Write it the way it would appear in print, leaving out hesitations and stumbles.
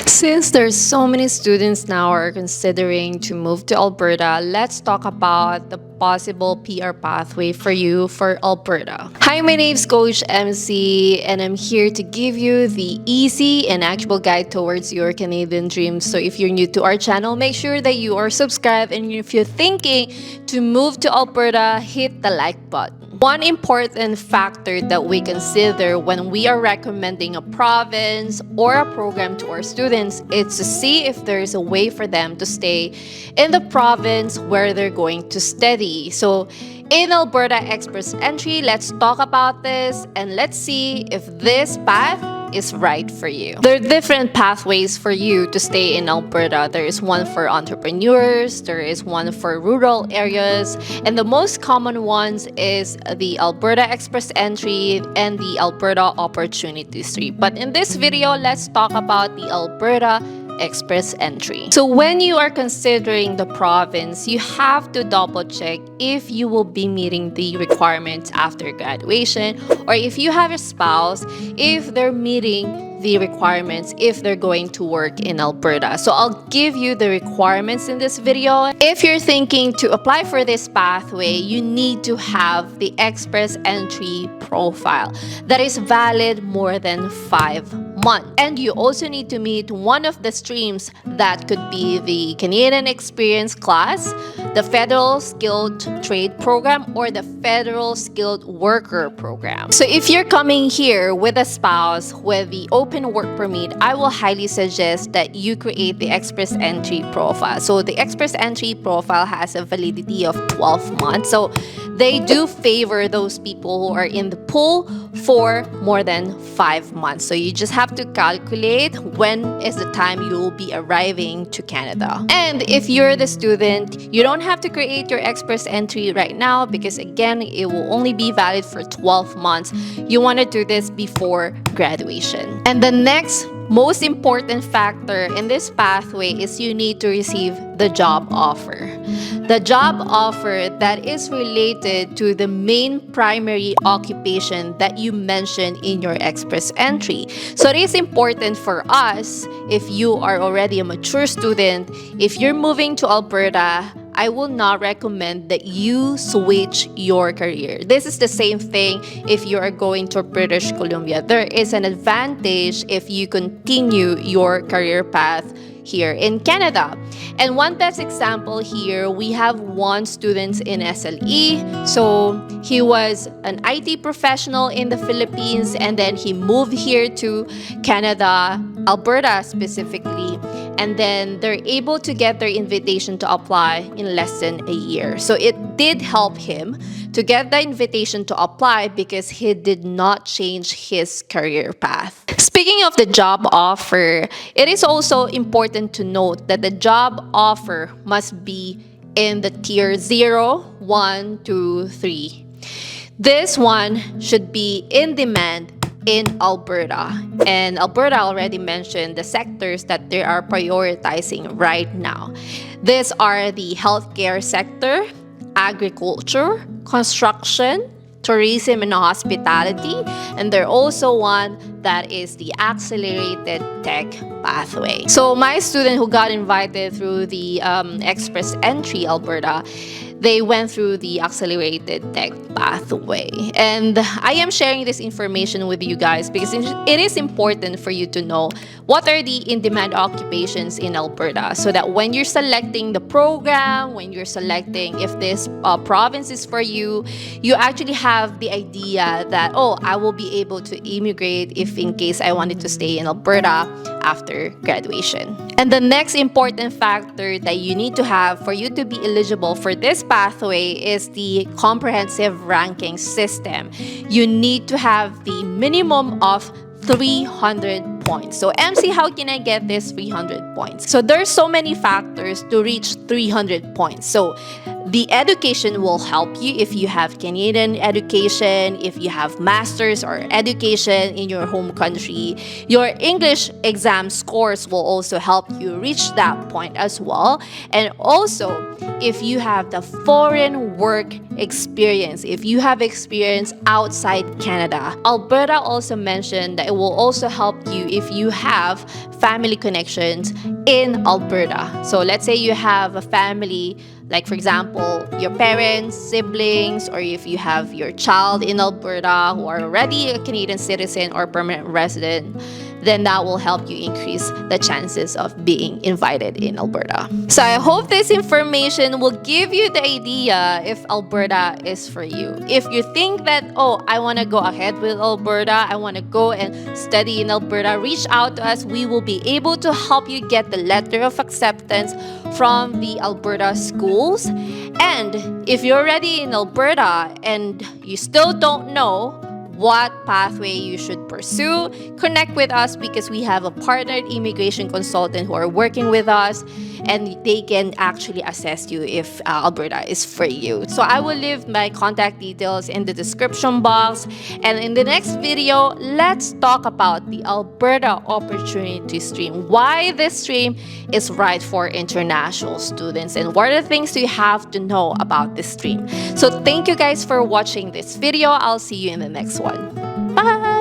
Since there's so many students now are considering to move to Alberta, let's talk about the possible PR pathway for you for Alberta. Hi, my name is Coach MC, and I'm here to give you the easy and actionable guide towards your Canadian dreams. So if you're new to our channel, make sure that you are subscribed, and if you're thinking to move to Alberta, hit the like button. One important factor that we consider when we are recommending a province or a program to our students is to see if there's a way for them to stay in the province where they're going to study. So in Alberta Express Entry, let's talk about this and let's see if this path is right for you. There are different pathways for you to stay in Alberta. There is one for entrepreneurs, there is one for rural areas, and the most common ones is the Alberta Express Entry and the Alberta Opportunity Street. But in this video, let's talk about the Alberta Express Entry. So when you are considering the province, you have to double check if you will be meeting the requirements after graduation, or if you have a spouse, if they're meeting the requirements if they're going to work in Alberta. So I'll give you the requirements in this video. If you're thinking to apply for this pathway, you need to have the Express Entry profile that is valid more than 5 months. And you also need to meet one of the streams that could be the Canadian Experience class, the Federal Skilled Trade Program, or the Federal Skilled Worker Program. So if you're coming here with a spouse with the open work permit, I will highly suggest that you create the Express Entry profile. So the Express Entry profile has a validity of 12 months. So they do favor those people who are in the pool for more than 5 months. So you just have to calculate when is the time you will be arriving to Canada. And if you're the student, you don't have to create your Express Entry right now because again, it will only be valid for 12 months. You want to do this before graduation. And the next most important factor in this pathway is you need to receive the job offer. The job offer that is related to the main primary occupation that you mentioned in your Express Entry. So it is important for us, if you are already a mature student, if you're moving to Alberta, I will not recommend that you switch your career. This is the same thing if you are going to British Columbia. There is an advantage if you continue your career path here in Canada. And one best example here, we have one student in SLE. So he was an IT professional in the Philippines and then he moved here to Canada, Alberta specifically. And then they're able to get their invitation to apply in less than a year. So it did help him to get the invitation to apply because he did not change his career path. Speaking of the job offer, it is also important to note that the job offer must be in the tier 0, 1, 2, 3. This one should be in demand in Alberta. And Alberta already mentioned the sectors that they are prioritizing right now. These are the healthcare sector, agriculture, construction, tourism and hospitality, and there also one that is the accelerated tech pathway. So my student who got invited through the Express Entry Alberta, they went through the accelerated tech pathway. And I am sharing this information with you guys because it is important for you to know what are the in-demand occupations in Alberta so that when you're selecting the program, when you're selecting if this province is for you, you actually have the idea that, oh, I will be able to immigrate if in case I wanted to stay in Alberta after graduation. And the next important factor that you need to have for you to be eligible for this pathway is the comprehensive ranking system. You need to have the minimum of 300 points. So MC, how can I get this 300 points? So there's so many factors to reach 300 points. So the education will help you if you have Canadian education, if you have master's or education in your home country. Your English exam scores will also help you reach that point as well. And also, if you have the foreign work experience, if you have experience outside Canada. Alberta also mentioned that it will also help you if you have family connections in Alberta. So let's say you have a family, like for example, your parents, siblings, or if you have your child in Alberta who are already a Canadian citizen or permanent resident, then that will help you increase the chances of being invited in Alberta. So I hope this information will give you the idea if Alberta is for you. If you think that, oh, I want to go ahead with Alberta, I want to go and study in Alberta, reach out to us. We will be able to help you get the letter of acceptance from the Alberta schools. And if you're already in Alberta and you still don't know what pathway you should pursue, connect with us because we have a partnered immigration consultant who are working with us, and they can actually assess you if Alberta is for you. So I will leave my contact details in the description box. And in the next video, let's talk about the Alberta Opportunity Stream, why this stream is right for international students, and what are the things you have to know about this stream. So thank you guys for watching this video. I'll see you in the next one. Bye!